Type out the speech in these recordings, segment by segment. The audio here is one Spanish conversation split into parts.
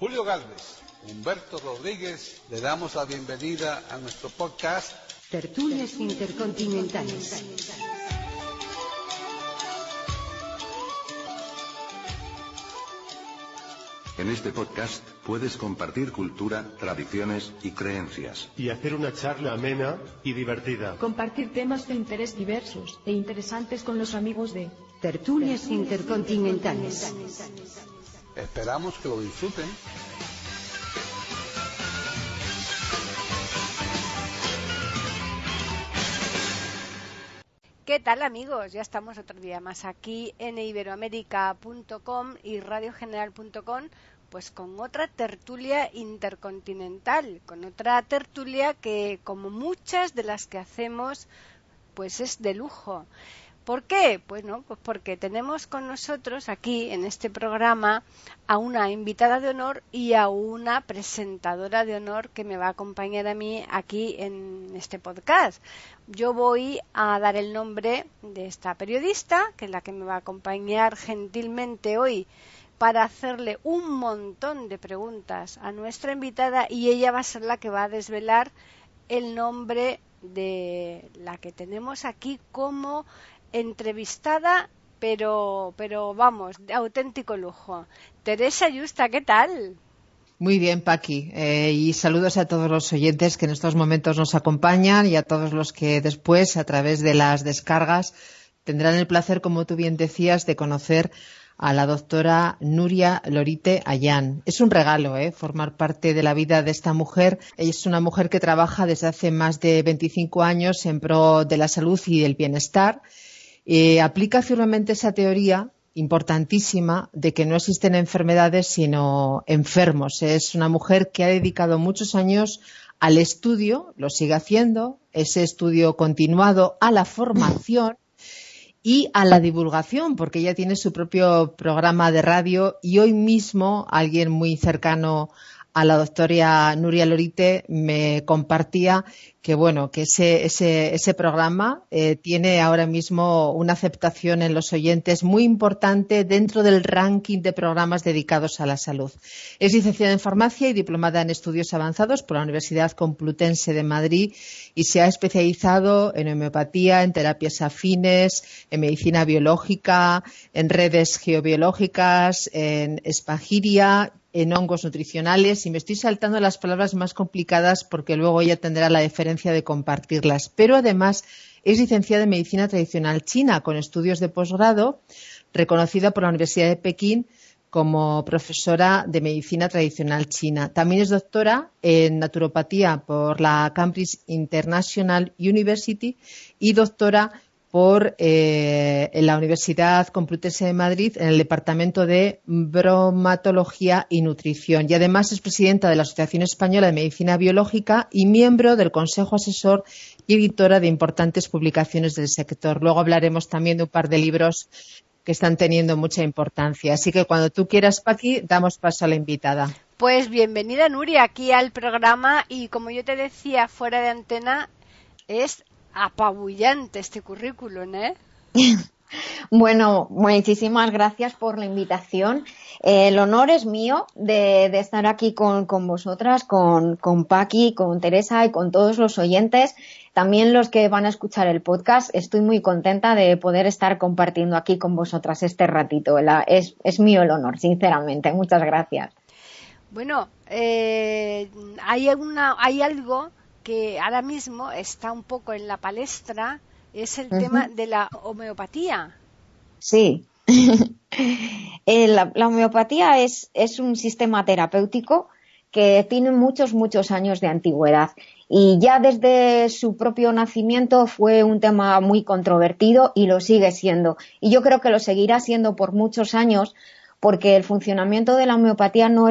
Julio Gálvez, Humberto Rodríguez, le damos la bienvenida a nuestro podcast Tertulias Intercontinentales. En este podcast puedes compartir cultura, tradiciones y creencias. Y hacer una charla amena y divertida. Compartir temas de interés diversos e interesantes con los amigos de Tertulias Intercontinentales. Esperamos que lo disfruten. ¿Qué tal, amigos? Ya estamos otro día más aquí en iberoamerica.com y radiogeneral.com, pues con otra tertulia intercontinental, con otra tertulia que, como muchas de las que hacemos, pues es de lujo. ¿Por qué? Pues porque tenemos con nosotros aquí en este programa a una invitada de honor y a una presentadora de honor que me va a acompañar a mí aquí en este podcast. Yo voy a dar el nombre de esta periodista, que es la que me va a acompañar gentilmente hoy para hacerle un montón de preguntas a nuestra invitada, y ella va a ser la que va a desvelar el nombre de la que tenemos aquí como entrevistada, pero vamos, de auténtico lujo. Teresa Yusta, ¿qué tal? Muy bien, Paqui, y saludos a todos los oyentes que en estos momentos nos acompañan y a todos los que después, a través de las descargas, tendrán el placer, como tú bien decías, de conocer a la doctora Nuria Lorite Ayán. Es un regalo, formar parte de la vida de esta mujer. Ella es una mujer que trabaja desde hace más de 25 años en pro de la salud y del bienestar. Aplica firmemente esa teoría importantísima de que no existen enfermedades sino enfermos. Es una mujer que ha dedicado muchos años al estudio, lo sigue haciendo, ese estudio continuado, a la formación y a la divulgación, porque ella tiene su propio programa de radio, y hoy mismo alguien muy cercano a la doctora Nuria Lorite me compartía que ese programa tiene ahora mismo una aceptación en los oyentes muy importante dentro del ranking de programas dedicados a la salud. Es licenciada en farmacia y diplomada en estudios avanzados por la Universidad Complutense de Madrid, y se ha especializado en homeopatía, en terapias afines, en medicina biológica, en redes geobiológicas, en espagiria, en hongos nutricionales, y me estoy saltando las palabras más complicadas porque luego ella tendrá la deferencia de compartirlas. Pero además es licenciada en medicina tradicional china con estudios de posgrado, reconocida por la Universidad de Pekín como profesora de medicina tradicional china. También es doctora en naturopatía por la Cambridge International University y doctora por la Universidad Complutense de Madrid en el Departamento de Bromatología y Nutrición. Y además es presidenta de la Asociación Española de Medicina Biológica y miembro del Consejo Asesor y editora de importantes publicaciones del sector. Luego hablaremos también de un par de libros que están teniendo mucha importancia. Así que cuando tú quieras, Paqui, damos paso a la invitada. Pues bienvenida, Nuria, aquí al programa, y como yo te decía fuera de antena, es apabullante este currículum, ¿eh? Bueno, muchísimas gracias por la invitación. El honor es mío de estar aquí con vosotras, con Paqui, con Teresa y con todos los oyentes. También los que van a escuchar el podcast. Estoy muy contenta de poder estar compartiendo aquí con vosotras este ratito. Es mío el honor, sinceramente. Muchas gracias. Bueno, hay algo que ahora mismo está un poco en la palestra, es el tema de la homeopatía. Sí. La homeopatía es un sistema terapéutico que tiene muchos años de antigüedad, y ya desde su propio nacimiento fue un tema muy controvertido y lo sigue siendo. Y yo creo que lo seguirá siendo por muchos años, porque el funcionamiento de la homeopatía no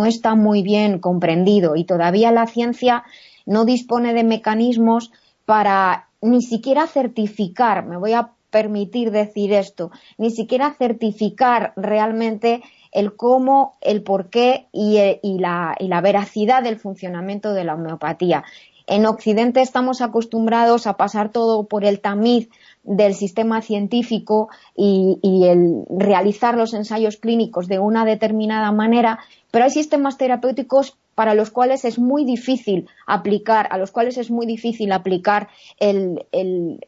está muy bien comprendido, y todavía la ciencia no dispone de mecanismos para ni siquiera certificar, me voy a permitir decir esto, ni siquiera certificar realmente el cómo, el por qué y la veracidad del funcionamiento de la homeopatía. En Occidente estamos acostumbrados a pasar todo por el tamiz del sistema científico y el realizar los ensayos clínicos de una determinada manera, pero hay sistemas terapéuticos para los cuales es muy difícil aplicar,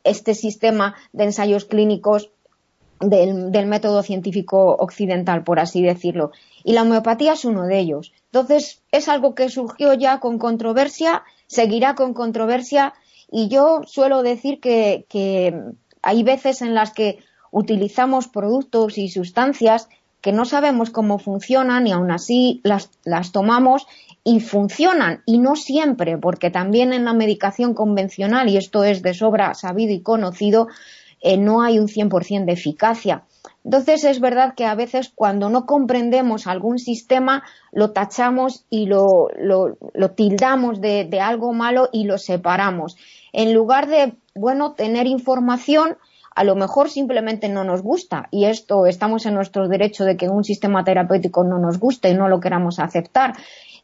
este sistema de ensayos clínicos del método científico occidental, por así decirlo. Y la homeopatía es uno de ellos. Entonces, es algo que surgió ya con controversia, seguirá con controversia, y yo suelo decir que hay veces en las que utilizamos productos y sustancias que no sabemos cómo funcionan y aún así las tomamos y funcionan, y no siempre, porque también en la medicación convencional, y esto es de sobra sabido y conocido, no hay un 100% de eficacia. Entonces es verdad que a veces cuando no comprendemos algún sistema lo tachamos y lo tildamos de algo malo y lo separamos. En lugar de, tener información, a lo mejor simplemente no nos gusta, y esto estamos en nuestro derecho de que un sistema terapéutico no nos guste y no lo queramos aceptar,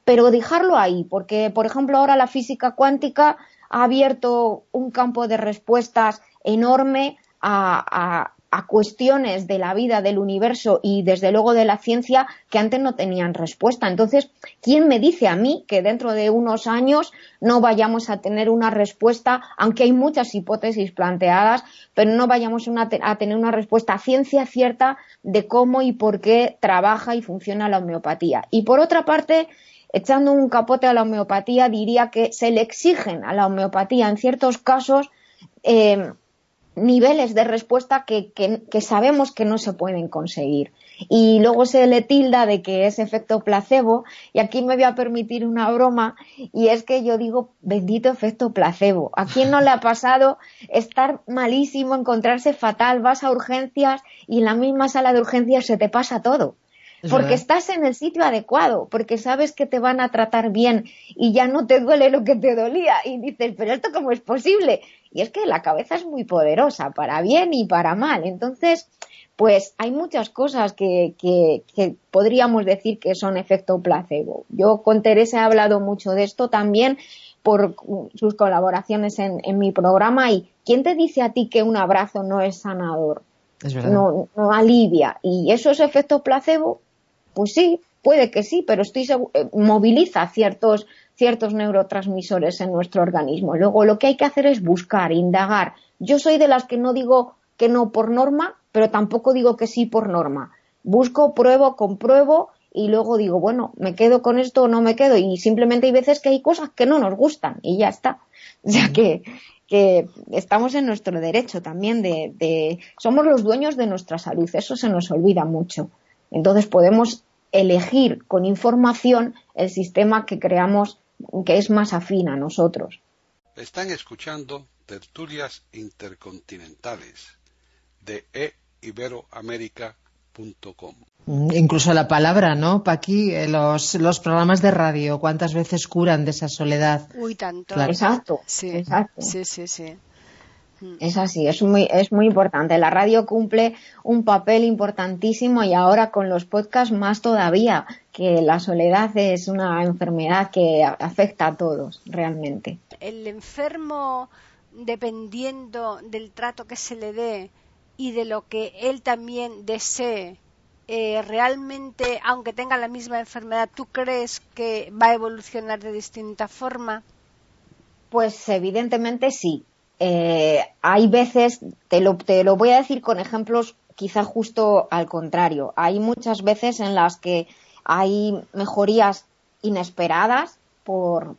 pero dejarlo ahí, porque por ejemplo ahora la física cuántica ha abierto un campo de respuestas enorme a cuestiones de la vida, del universo y desde luego de la ciencia que antes no tenían respuesta. Entonces, ¿quién me dice a mí que dentro de unos años no vayamos a tener una respuesta, aunque hay muchas hipótesis planteadas, pero no vayamos a tener una respuesta a ciencia cierta de cómo y por qué trabaja y funciona la homeopatía? Y por otra parte, echando un capote a la homeopatía, diría que se le exigen a la homeopatía en ciertos casos niveles de respuesta que sabemos que no se pueden conseguir. Y luego se le tilda de que es efecto placebo, y aquí me voy a permitir una broma, y es que yo digo, bendito efecto placebo. ¿A quién no le ha pasado estar malísimo, encontrarse fatal, vas a urgencias y en la misma sala de urgencias se te pasa todo? Porque estás en el sitio adecuado, porque sabes que te van a tratar bien y ya no te duele lo que te dolía, y dices, pero ¿esto cómo es posible? Y es que la cabeza es muy poderosa, para bien y para mal. Entonces, pues hay muchas cosas que podríamos decir que son efecto placebo. Yo con Teresa he hablado mucho de esto también por sus colaboraciones en mi programa. Y ¿quién te dice a ti que un abrazo no es sanador? Es verdad. No alivia. ¿Y eso es efecto placebo? Pues sí, puede que sí, pero moviliza ciertos neurotransmisores en nuestro organismo. Luego lo que hay que hacer es buscar, indagar. Yo soy de las que no digo que no por norma, pero tampoco digo que sí por norma. Busco, pruebo, compruebo y luego digo, me quedo con esto o no me quedo. Y simplemente hay veces que hay cosas que no nos gustan y ya está. O sea que estamos en nuestro derecho también somos los dueños de nuestra salud. Eso se nos olvida mucho. Entonces podemos elegir con información el sistema que creamos que es más afín a nosotros. Están escuchando Tertulias Intercontinentales de iberoamerica.com. Incluso la palabra, ¿no, Paqui? Los programas de radio, ¿cuántas veces curan de esa soledad? Uy, tanto. Claro. Exacto, Sí, exacto. sí. Es así, es muy importante. La radio cumple un papel importantísimo, y ahora con los podcasts más todavía, que la soledad es una enfermedad que afecta a todos, realmente. El enfermo, dependiendo del trato que se le dé y de lo que él también desee, realmente, aunque tenga la misma enfermedad, ¿tú crees que va a evolucionar de distinta forma? Pues evidentemente sí. Hay veces, te lo voy a decir con ejemplos quizá justo al contrario. Hay muchas veces en las que hay mejorías inesperadas por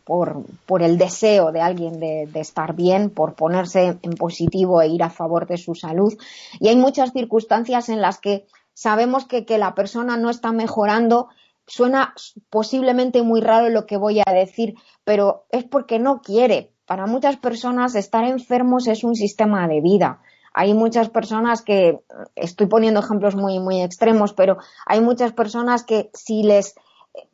el deseo de alguien de estar bien, por ponerse en positivo e ir a favor de su salud. Y hay muchas circunstancias en las que sabemos que la persona no está mejorando. Suena posiblemente muy raro lo que voy a decir, pero es porque no quiere. Para muchas personas estar enfermos es un sistema de vida. Hay muchas personas que, estoy poniendo ejemplos muy, muy extremos, pero hay muchas personas que si les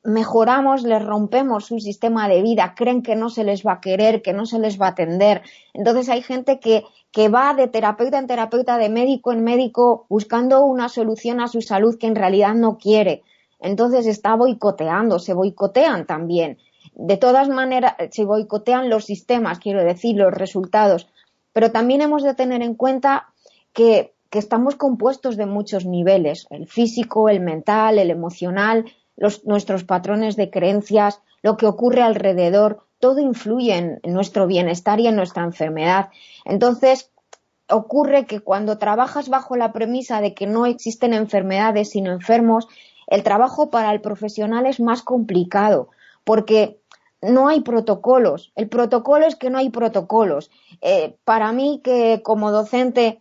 mejoramos, les rompemos su sistema de vida, creen que no se les va a querer, que no se les va a atender. Entonces hay gente que va de terapeuta en terapeuta, de médico en médico, buscando una solución a su salud que en realidad no quiere. Entonces está boicoteando, se boicotean también. de todas maneras se boicotean los sistemas, quiero decir, los resultados, pero también hemos de tener en cuenta que estamos compuestos de muchos niveles, el físico, el mental, el emocional, nuestros patrones de creencias, lo que ocurre alrededor, todo influye en nuestro bienestar y en nuestra enfermedad. Entonces, ocurre que cuando trabajas bajo la premisa de que no existen enfermedades sino enfermos, el trabajo para el profesional es más complicado porque no hay protocolos. El protocolo es que no hay protocolos. Para mí, que como docente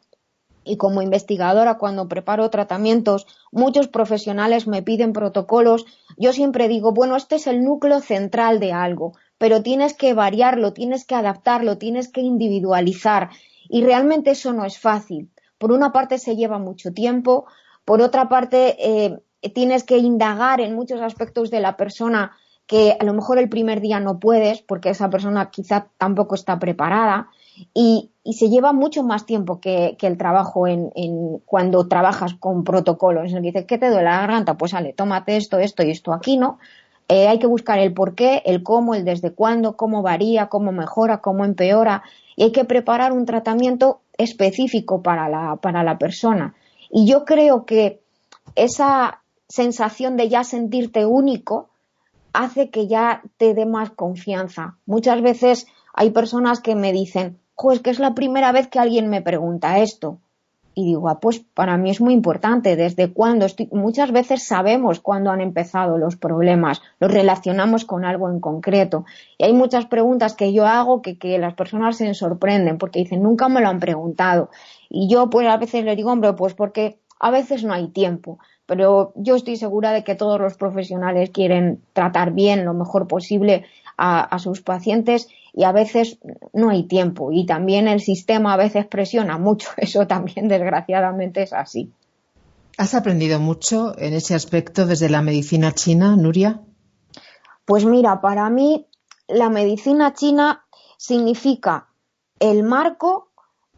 y como investigadora, cuando preparo tratamientos, muchos profesionales me piden protocolos. Yo siempre digo, bueno, este es el núcleo central de algo, pero tienes que variarlo, tienes que adaptarlo, tienes que individualizar. Y realmente eso no es fácil. Por una parte se lleva mucho tiempo, por otra parte tienes que indagar en muchos aspectos de la persona que a lo mejor el primer día no puedes porque esa persona quizá tampoco está preparada y se lleva mucho más tiempo que el trabajo cuando trabajas con protocolos. En el que dices, ¿qué te duele la garganta? Pues vale, tómate esto y esto aquí, ¿no? Hay que buscar el por qué, el cómo, el desde cuándo, cómo varía, cómo mejora, cómo empeora y hay que preparar un tratamiento específico para la persona. Y yo creo que esa sensación de ya sentirte único hace que ya te dé más confianza. Muchas veces hay personas que me dicen, es que es la primera vez que alguien me pregunta esto. Y digo, pues para mí es muy importante, desde cuándo muchas veces sabemos cuándo han empezado los problemas, los relacionamos con algo en concreto. Y hay muchas preguntas que yo hago que las personas se sorprenden porque dicen, nunca me lo han preguntado. Y yo pues a veces les digo, hombre, pues porque a veces no hay tiempo. Pero yo estoy segura de que todos los profesionales quieren tratar bien, lo mejor posible a sus pacientes y a veces no hay tiempo y también el sistema a veces presiona mucho, eso también desgraciadamente es así. ¿Has aprendido mucho en ese aspecto desde la medicina china, Nuria? Pues mira, para mí la medicina china significa el marco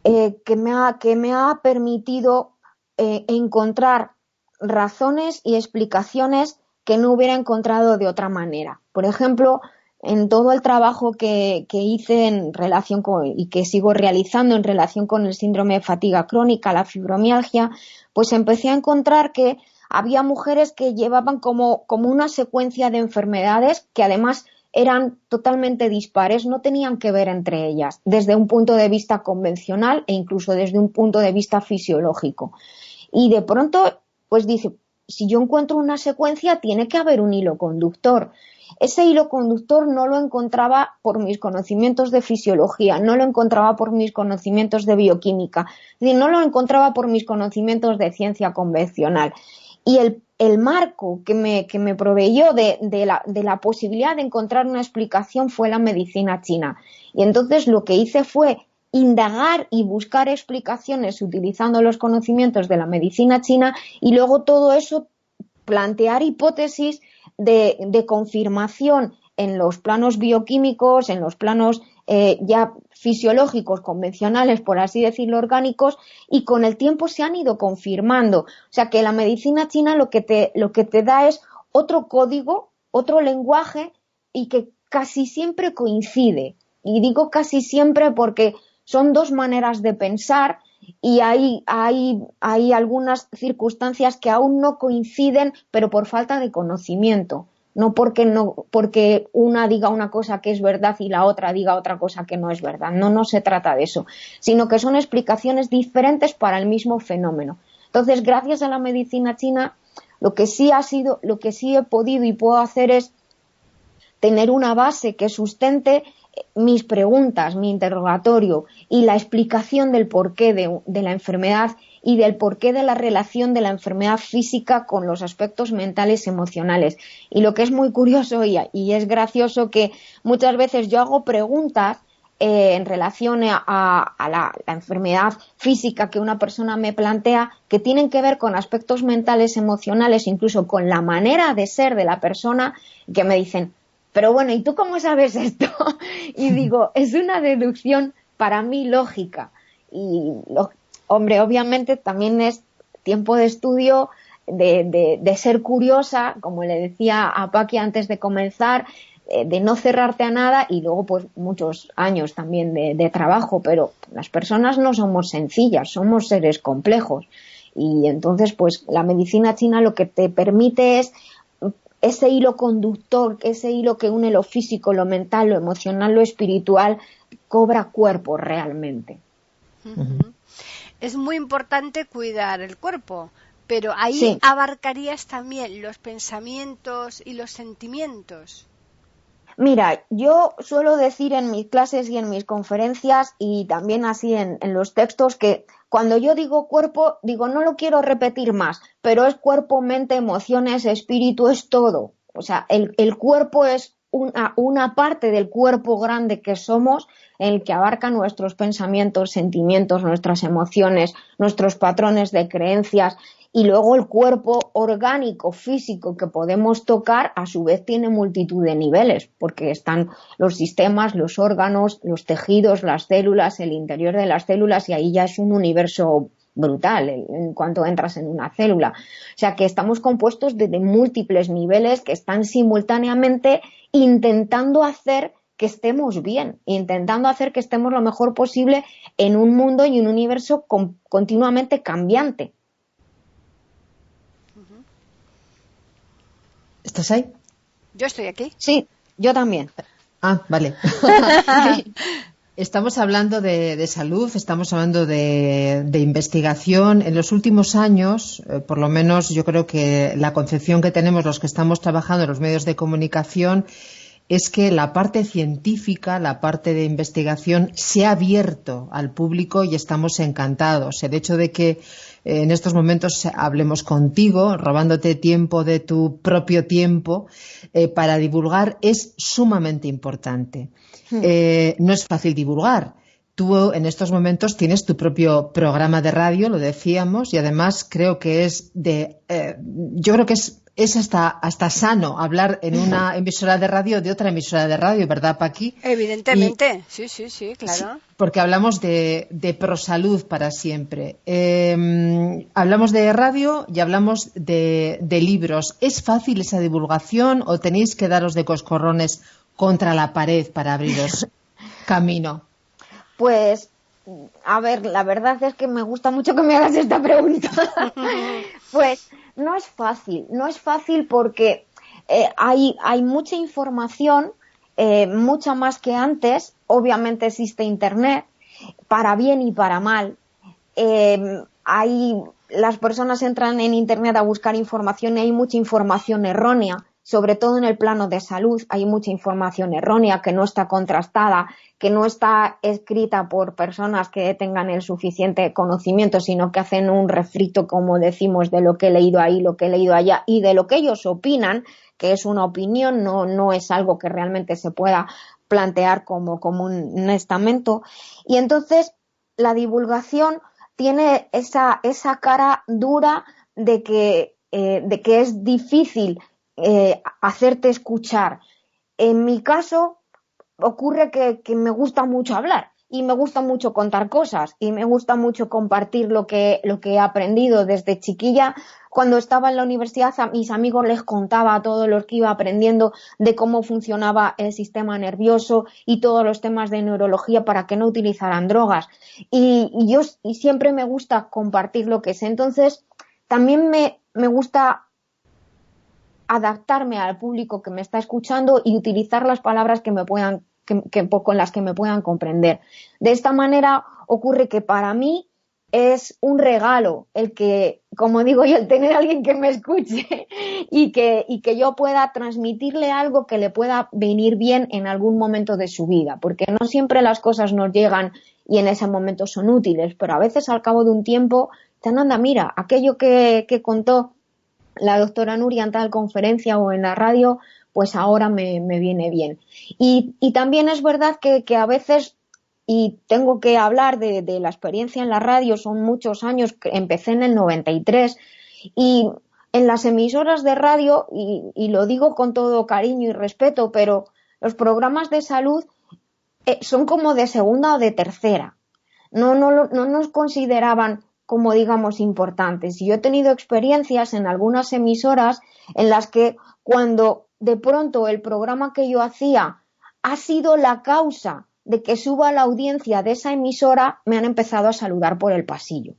que me ha permitido encontrar razones y explicaciones que no hubiera encontrado de otra manera. Por ejemplo, en todo el trabajo que hice en relación con y que sigo realizando en relación con el síndrome de fatiga crónica, la fibromialgia, pues empecé a encontrar que había mujeres que llevaban como una secuencia de enfermedades que además eran totalmente dispares, no tenían que ver entre ellas, desde un punto de vista convencional e incluso desde un punto de vista fisiológico. Y de pronto, pues dije, si yo encuentro una secuencia, tiene que haber un hilo conductor. Ese hilo conductor no lo encontraba por mis conocimientos de fisiología, no lo encontraba por mis conocimientos de bioquímica, es decir, no lo encontraba por mis conocimientos de ciencia convencional. Y el marco que me proveyó de la posibilidad de encontrar una explicación fue la medicina china. Y entonces lo que hice fue indagar y buscar explicaciones utilizando los conocimientos de la medicina china y luego todo eso plantear hipótesis de confirmación en los planos bioquímicos, en los planos ya fisiológicos, convencionales, por así decirlo, orgánicos, y con el tiempo se han ido confirmando. O sea que la medicina china lo que te da es otro código, otro lenguaje y que casi siempre coincide. Y digo casi siempre porque son dos maneras de pensar y hay algunas circunstancias que aún no coinciden, pero por falta de conocimiento. No porque una diga una cosa que es verdad y la otra diga otra cosa que no es verdad. No se trata de eso, sino que son explicaciones diferentes para el mismo fenómeno. Entonces, gracias a la medicina china, lo que sí he podido y puedo hacer es tener una base que sustente mis preguntas, mi interrogatorio y la explicación del porqué de la enfermedad y del porqué de la relación de la enfermedad física con los aspectos mentales y emocionales. Y lo que es muy curioso y es gracioso que muchas veces yo hago preguntas en relación a la enfermedad física que una persona me plantea que tienen que ver con aspectos mentales, emocionales, incluso con la manera de ser de la persona, que me dicen, pero bueno, ¿y tú cómo sabes esto? Y digo, es una deducción para mí lógica. Y, hombre, obviamente también es tiempo de estudio, de ser curiosa, como le decía a Paqui antes de comenzar, de no cerrarte a nada, y luego pues muchos años también de trabajo, pero las personas no somos sencillas, somos seres complejos, y entonces pues la medicina china lo que te permite es ese hilo conductor, ese hilo que une lo físico, lo mental, lo emocional, lo espiritual, cobra cuerpo realmente. Es muy importante cuidar el cuerpo, pero ahí sí. abarcarías también los pensamientos y los sentimientos. Mira, yo suelo decir en mis clases y en mis conferencias y también así en los textos que cuando yo digo cuerpo, digo no lo quiero repetir más, pero es cuerpo, mente, emociones, espíritu, es todo. O sea, el cuerpo es una parte del cuerpo grande que somos, en el que abarca nuestros pensamientos, sentimientos, nuestras emociones, nuestros patrones de creencias. Y luego el cuerpo orgánico, físico, que podemos tocar, a su vez tiene multitud de niveles, porque están los sistemas, los órganos, los tejidos, las células, el interior de las células, y ahí ya es un universo brutal en cuanto entras en una célula. O sea que estamos compuestos de múltiples niveles que están simultáneamente intentando hacer que estemos bien, intentando hacer que estemos lo mejor posible en un mundo y un universo continuamente cambiante. ¿Estás ahí? Yo estoy aquí. Sí, yo también. Ah, vale. Estamos hablando de salud, estamos hablando de investigación. En los últimos años, por lo menos yo creo que la concepción que tenemos los que estamos trabajando en los medios de comunicación es que la parte científica, la parte de investigación se ha abierto al público y estamos encantados. El hecho de que en estos momentos hablemos contigo, robándote tiempo de tu propio tiempo para divulgar es sumamente importante. No es fácil divulgar. Tú en estos momentos tienes tu propio programa de radio, lo decíamos, y además creo que es yo creo que es hasta sano hablar en una emisora de radio de otra emisora de radio, ¿verdad, Paqui? Evidentemente, sí, claro. Sí, porque hablamos de prosalud para siempre. Hablamos de radio y hablamos de libros. ¿Es fácil esa divulgación o tenéis que daros de coscorrones contra la pared para abriros camino? Pues, a ver, la verdad es que me gusta mucho que me hagas esta pregunta. Pues no es fácil porque hay mucha información, mucha más que antes. Obviamente existe Internet, para bien y para mal. Las personas entran en Internet a buscar información y hay mucha información errónea. Sobre todo en el plano de salud hay mucha información errónea que no está contrastada, que no está escrita por personas que tengan el suficiente conocimiento, sino que hacen un refrito, como decimos, de lo que he leído ahí, lo que he leído allá y de lo que ellos opinan, que es una opinión, no es algo que realmente se pueda plantear como un estamento. Y entonces la divulgación tiene esa cara dura de que es difícil hacerte escuchar. En mi caso ocurre que me gusta mucho hablar y me gusta mucho contar cosas y me gusta mucho compartir lo que he aprendido desde chiquilla. Cuando estaba en la universidad a mis amigos les contaba todo lo que iba aprendiendo de cómo funcionaba el sistema nervioso y todos los temas de neurología para que no utilizaran drogas, y siempre me gusta compartir lo que sé. Entonces también me gusta adaptarme al público que me está escuchando y utilizar las palabras con las que me puedan comprender. De esta manera ocurre que para mí es un regalo el que, como digo yo, el tener a alguien que me escuche y que yo pueda transmitirle algo que le pueda venir bien en algún momento de su vida, porque no siempre las cosas nos llegan y en ese momento son útiles, pero a veces al cabo de un tiempo dicen, anda, mira, aquello que contó la doctora Nuria en tal conferencia o en la radio, pues ahora me viene bien. Y también es verdad que a veces, y tengo que hablar de la experiencia en la radio, son muchos años, que empecé en el 93, y en las emisoras de radio, y lo digo con todo cariño y respeto, pero los programas de salud son como de segunda o de tercera. No nos consideraban como digamos importantes. Y yo he tenido experiencias en algunas emisoras en las que cuando de pronto el programa que yo hacía ha sido la causa de que suba la audiencia de esa emisora, me han empezado a saludar por el pasillo.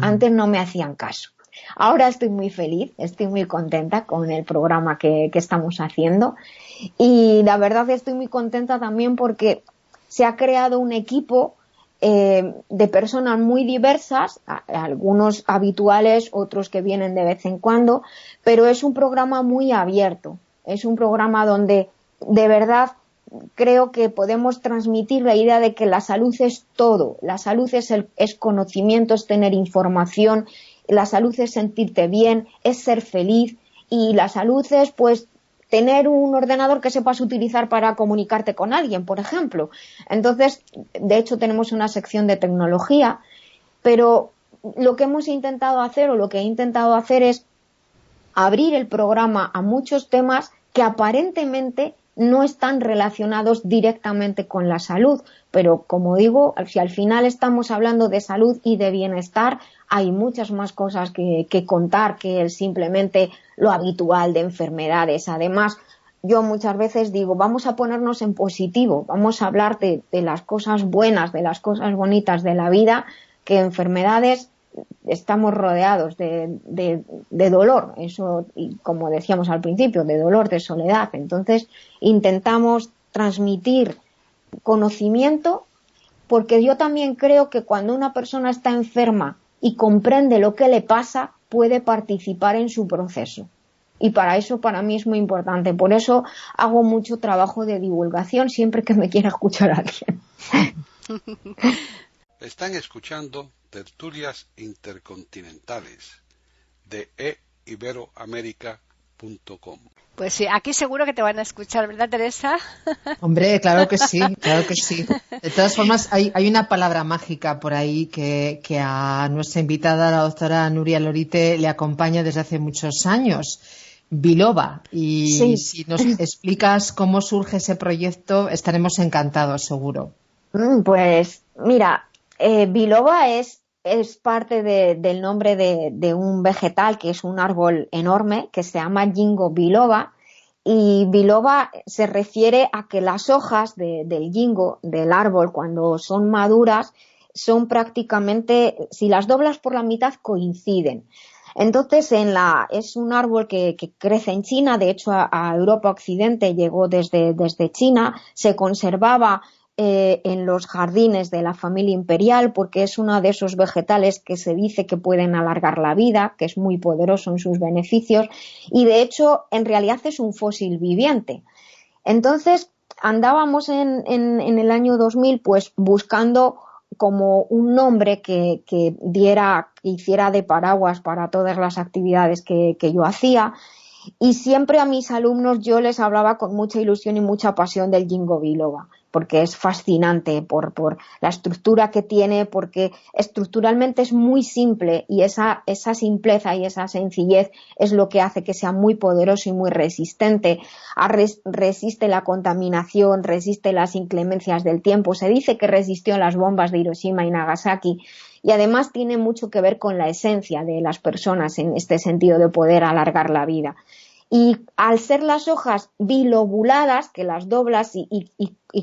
Antes no me hacían caso. Ahora estoy muy feliz, estoy muy contenta con el programa que estamos haciendo y la verdad estoy muy contenta también porque se ha creado un equipo de personas muy diversas, algunos habituales, otros que vienen de vez en cuando, pero es un programa muy abierto, es un programa donde de verdad creo que podemos transmitir la idea de que la salud es todo, la salud es conocimiento, es tener información, la salud es sentirte bien, es ser feliz y la salud es pues tener un ordenador que sepas utilizar para comunicarte con alguien, por ejemplo. Entonces, de hecho, tenemos una sección de tecnología, pero lo que hemos intentado hacer o lo que he intentado hacer es abrir el programa a muchos temas que aparentemente no están relacionados directamente con la salud, pero como digo, si al final estamos hablando de salud y de bienestar, hay muchas más cosas que contar que el simplemente lo habitual de enfermedades. Además, yo muchas veces digo, vamos a ponernos en positivo, vamos a hablar de las cosas buenas, de las cosas bonitas de la vida, que enfermedades estamos rodeados de dolor, eso, y como decíamos al principio, de dolor, de soledad. Entonces, intentamos transmitir conocimiento, porque yo también creo que cuando una persona está enferma y comprende lo que le pasa, puede participar en su proceso. Y para eso, para mí, es muy importante. Por eso hago mucho trabajo de divulgación siempre que me quiera escuchar alguien. Están escuchando Tertulias Intercontinentales de eiberoamerica.com. Pues sí, aquí seguro que te van a escuchar, ¿verdad, Teresa? Hombre, claro que sí, claro que sí. De todas formas, hay una palabra mágica por ahí que a nuestra invitada, la doctora Nuria Lorite, le acompaña desde hace muchos años. Biloba. Y sí. Si nos explicas cómo surge ese proyecto, estaremos encantados, seguro. Pues, mira, biloba es parte del nombre de un vegetal que es un árbol enorme que se llama Ginkgo biloba, y biloba se refiere a que las hojas del ginkgo, del árbol, cuando son maduras, son prácticamente, si las doblas por la mitad, coinciden. Entonces, es un árbol que crece en China, de hecho a Europa Occidente llegó desde China, se conservaba en los jardines de la familia imperial porque es uno de esos vegetales que se dice que pueden alargar la vida, que es muy poderoso en sus beneficios y de hecho en realidad es un fósil viviente. Entonces andábamos en el año 2000 pues buscando como un nombre que hiciera de paraguas para todas las actividades que yo hacía. Y siempre a mis alumnos yo les hablaba con mucha ilusión y mucha pasión del Ginkgo biloba, porque es fascinante por la estructura que tiene, porque estructuralmente es muy simple y esa simpleza y esa sencillez es lo que hace que sea muy poderoso y muy resistente. Resiste la contaminación, resiste las inclemencias del tiempo. Se dice que resistió las bombas de Hiroshima y Nagasaki. Y además tiene mucho que ver con la esencia de las personas en este sentido de poder alargar la vida. Y al ser las hojas bilobuladas, que las doblas y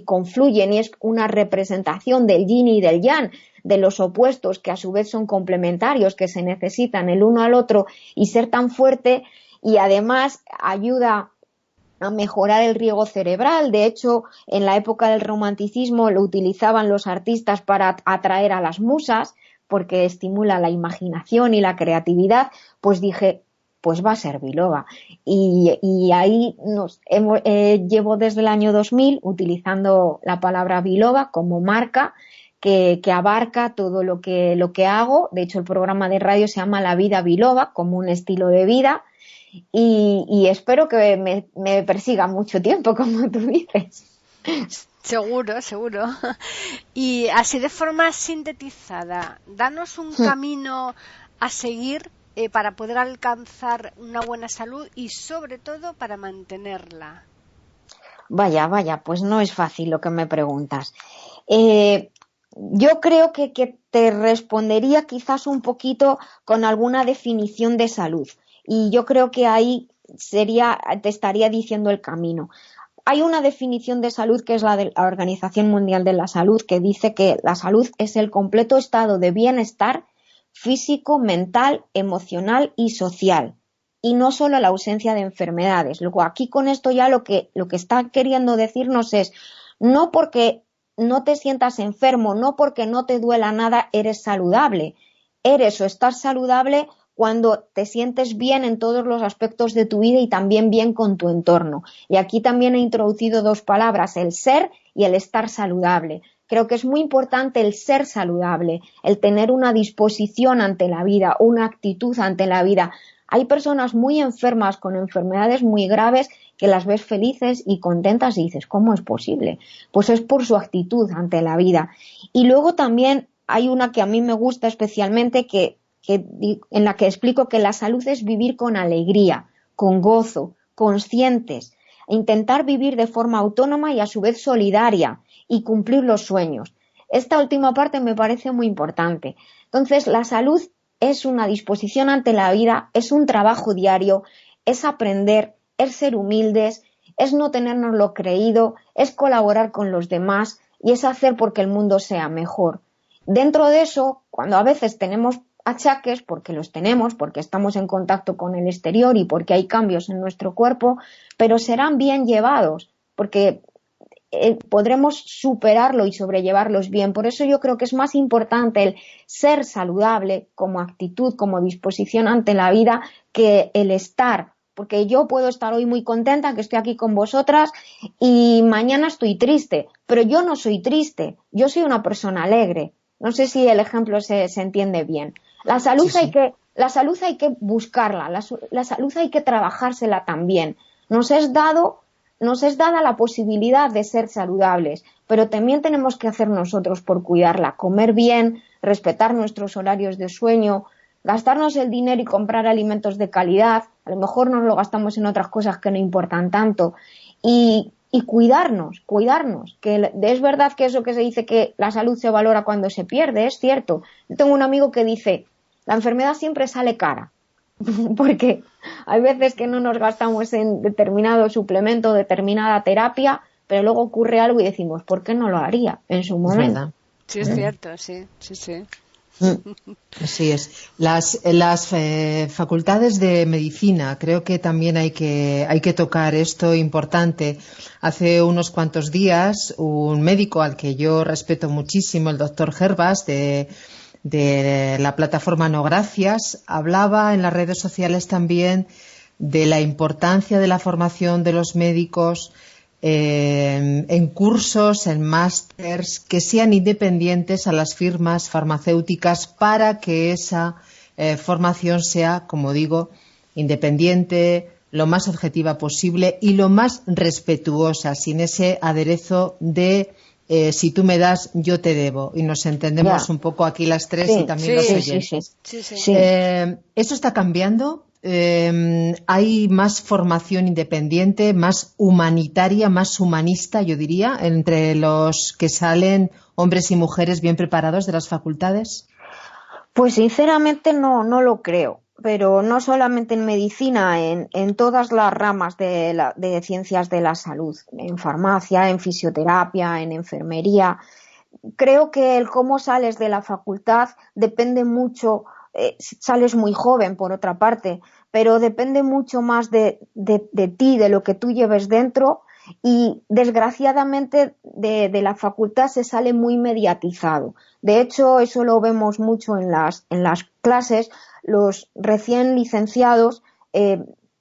confluyen y es una representación del yin y del yang, de los opuestos que a su vez son complementarios, que se necesitan el uno al otro y ser tan fuerte y además ayuda a mejorar el riego cerebral. De hecho, en la época del romanticismo lo utilizaban los artistas para atraer a las musas, porque estimula la imaginación y la creatividad. Pues dije, pues va a ser biloba. Y ahí llevo desde el año 2000 utilizando la palabra biloba como marca que abarca todo lo que hago. De hecho, el programa de radio se llama La Vida Biloba, como un estilo de vida. Y espero que me persiga mucho tiempo, como tú dices. Seguro, seguro. Y así de forma sintetizada, danos un camino a seguir para poder alcanzar una buena salud y sobre todo para mantenerla. Vaya, pues no es fácil lo que me preguntas. yo creo que te respondería quizás un poquito con alguna definición de salud. Y yo creo que ahí te estaría diciendo el camino. Hay una definición de salud que es la de la Organización Mundial de la Salud, que dice que la salud es el completo estado de bienestar físico, mental, emocional y social, y no solo la ausencia de enfermedades. Luego, aquí con esto ya lo que está queriendo decirnos es, no porque no te sientas enfermo, no porque no te duela nada, eres saludable. Eres o estás saludable cuando te sientes bien en todos los aspectos de tu vida y también bien con tu entorno. Y aquí también he introducido dos palabras, el ser y el estar saludable. Creo que es muy importante el ser saludable, el tener una disposición ante la vida, una actitud ante la vida. Hay personas muy enfermas con enfermedades muy graves que las ves felices y contentas y dices, ¿cómo es posible? Pues es por su actitud ante la vida. Y luego también hay una que a mí me gusta especialmente en la que explico que la salud es vivir con alegría, con gozo, conscientes, e intentar vivir de forma autónoma y a su vez solidaria y cumplir los sueños. Esta última parte me parece muy importante. Entonces, la salud es una disposición ante la vida, es un trabajo diario, es aprender, es ser humildes, es no tenernoslo creído, es colaborar con los demás y es hacer porque el mundo sea mejor. Dentro de eso, cuando a veces tenemos achaques, porque los tenemos, porque estamos en contacto con el exterior y porque hay cambios en nuestro cuerpo, pero serán bien llevados, porque podremos superarlo y sobrellevarlos bien. Por eso yo creo que es más importante el ser saludable como actitud, como disposición ante la vida, que el estar. Porque yo puedo estar hoy muy contenta que estoy aquí con vosotras y mañana estoy triste, pero yo no soy triste, yo soy una persona alegre. No sé si el ejemplo se entiende bien. La salud Sí. la salud hay que buscarla, la salud hay que trabajársela también. Nos es dada la posibilidad de ser saludables, pero también tenemos que hacer nosotros por cuidarla, comer bien, respetar nuestros horarios de sueño, gastarnos el dinero y comprar alimentos de calidad, a lo mejor nos lo gastamos en otras cosas que no importan tanto, y cuidarnos, que es verdad que eso que se dice que la salud se valora cuando se pierde, es cierto. Yo tengo un amigo que dice, la enfermedad siempre sale cara, porque hay veces que no nos gastamos en determinado suplemento, determinada terapia, pero luego ocurre algo y decimos, ¿por qué no lo haría en su momento? Sí, es cierto, sí. Así es. Las facultades de medicina, creo que también hay que tocar esto importante. Hace unos cuantos días, un médico al que yo respeto muchísimo, el doctor Hervas, de la plataforma No Gracias, hablaba en las redes sociales también de la importancia de la formación de los médicos en cursos, en másters, que sean independientes a las firmas farmacéuticas para que esa formación sea, como digo, independiente, lo más objetiva posible y lo más respetuosa, sin ese aderezo de si tú me das, yo te debo. Y nos entendemos un poco aquí las tres y también los oyentes. Sí. ¿Eso está cambiando? Hay más formación independiente, más humanitaria, más humanista, yo diría, entre los que salen hombres y mujeres bien preparados de las facultades. Pues sinceramente no lo creo, pero no solamente en medicina, en todas las ramas de ciencias de la salud, en farmacia, en fisioterapia, en enfermería. Creo que el cómo sales de la facultad depende mucho. Sales muy joven, por otra parte, pero depende mucho más de ti, de lo que tú lleves dentro, y desgraciadamente de la facultad se sale muy mediatizado. De hecho, eso lo vemos mucho en las clases. Los recién licenciados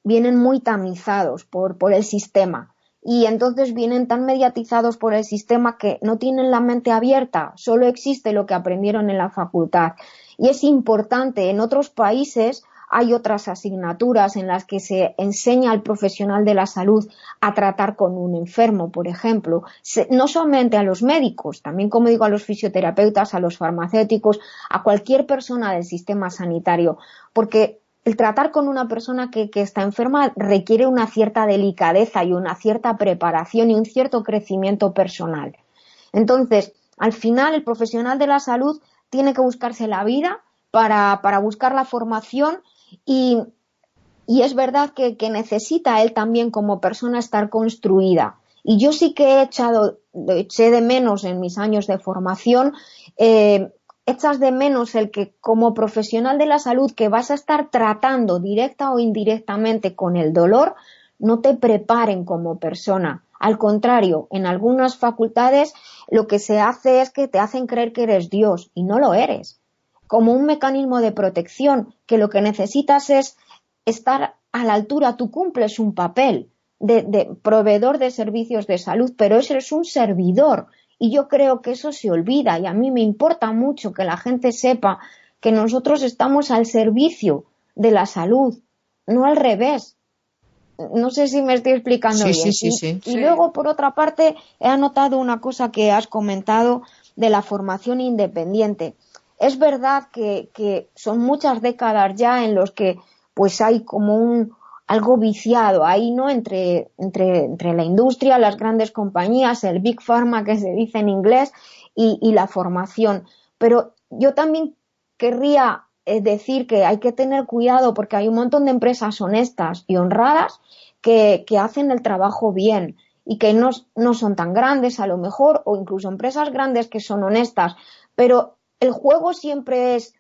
vienen muy tamizados por el sistema. Y entonces vienen tan mediatizados por el sistema que no tienen la mente abierta, solo existe lo que aprendieron en la facultad. Y es importante, en otros países hay otras asignaturas en las que se enseña al profesional de la salud a tratar con un enfermo, por ejemplo, no solamente a los médicos, también, como digo, a los fisioterapeutas, a los farmacéuticos, a cualquier persona del sistema sanitario, porque el tratar con una persona que está enferma requiere una cierta delicadeza y una cierta preparación y un cierto crecimiento personal. Entonces, Al final, el profesional de la salud tiene que buscarse la vida para buscar la formación y es verdad que necesita él también como persona estar construida. Y yo sí que eché de menos en mis años de formación, echas de menos el que como profesional de la salud que vas a estar tratando directa o indirectamente con el dolor, no te preparen como persona. Al contrario, en algunas facultades lo que se hace es que te hacen creer que eres Dios y no lo eres. Como un mecanismo de protección, que lo que necesitas es estar a la altura. Tú cumples un papel de proveedor de servicios de salud, pero eres un servidor. Y yo creo que eso se olvida y a mí me importa mucho que la gente sepa que nosotros estamos al servicio de la salud, no al revés. No sé si me estoy explicando bien. Sí. Y luego, por otra parte, he anotado una cosa que has comentado de la formación independiente. Es verdad que son muchas décadas ya en los que pues hay como algo viciado ahí, ¿no? Entre la industria, las grandes compañías, el Big Pharma que se dice en inglés y la formación. Pero yo también querría decir que hay que tener cuidado porque hay un montón de empresas honestas y honradas que hacen el trabajo bien y que no son tan grandes a lo mejor, o incluso empresas grandes que son honestas, pero el juego siempre es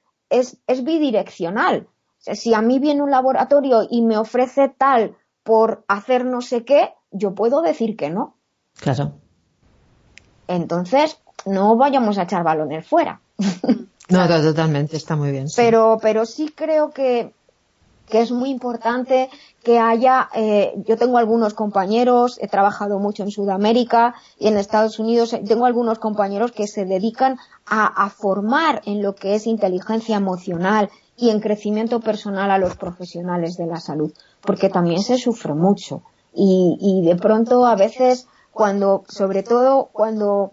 bidireccional. O sea, si a mí viene un laboratorio y me ofrece tal por hacer no sé qué, yo puedo decir que no. Claro. Entonces, no vayamos a echar balones fuera. No, totalmente, está muy bien. Sí. Pero sí creo que es muy importante que haya, yo tengo algunos compañeros, he trabajado mucho en Sudamérica y en Estados Unidos, tengo algunos compañeros que se dedican a formar en lo que es inteligencia emocional y en crecimiento personal a los profesionales de la salud, porque también se sufre mucho y de pronto a veces sobre todo cuando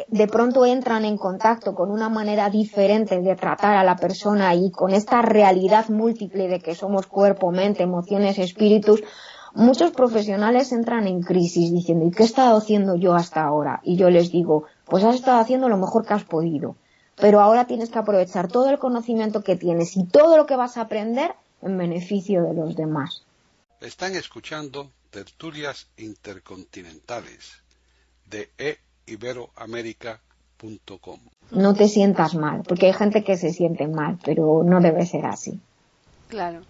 de pronto entran en contacto con una manera diferente de tratar a la persona y con esta realidad múltiple de que somos cuerpo, mente, emociones, espíritus, muchos profesionales entran en crisis diciendo ¿y qué he estado haciendo yo hasta ahora? Y yo les digo, pues has estado haciendo lo mejor que has podido, pero ahora tienes que aprovechar todo el conocimiento que tienes y todo lo que vas a aprender en beneficio de los demás. Están escuchando Tertulias Intercontinentales de iberoamerica.com. No te sientas mal, porque hay gente que se siente mal, pero no debe ser así. Claro.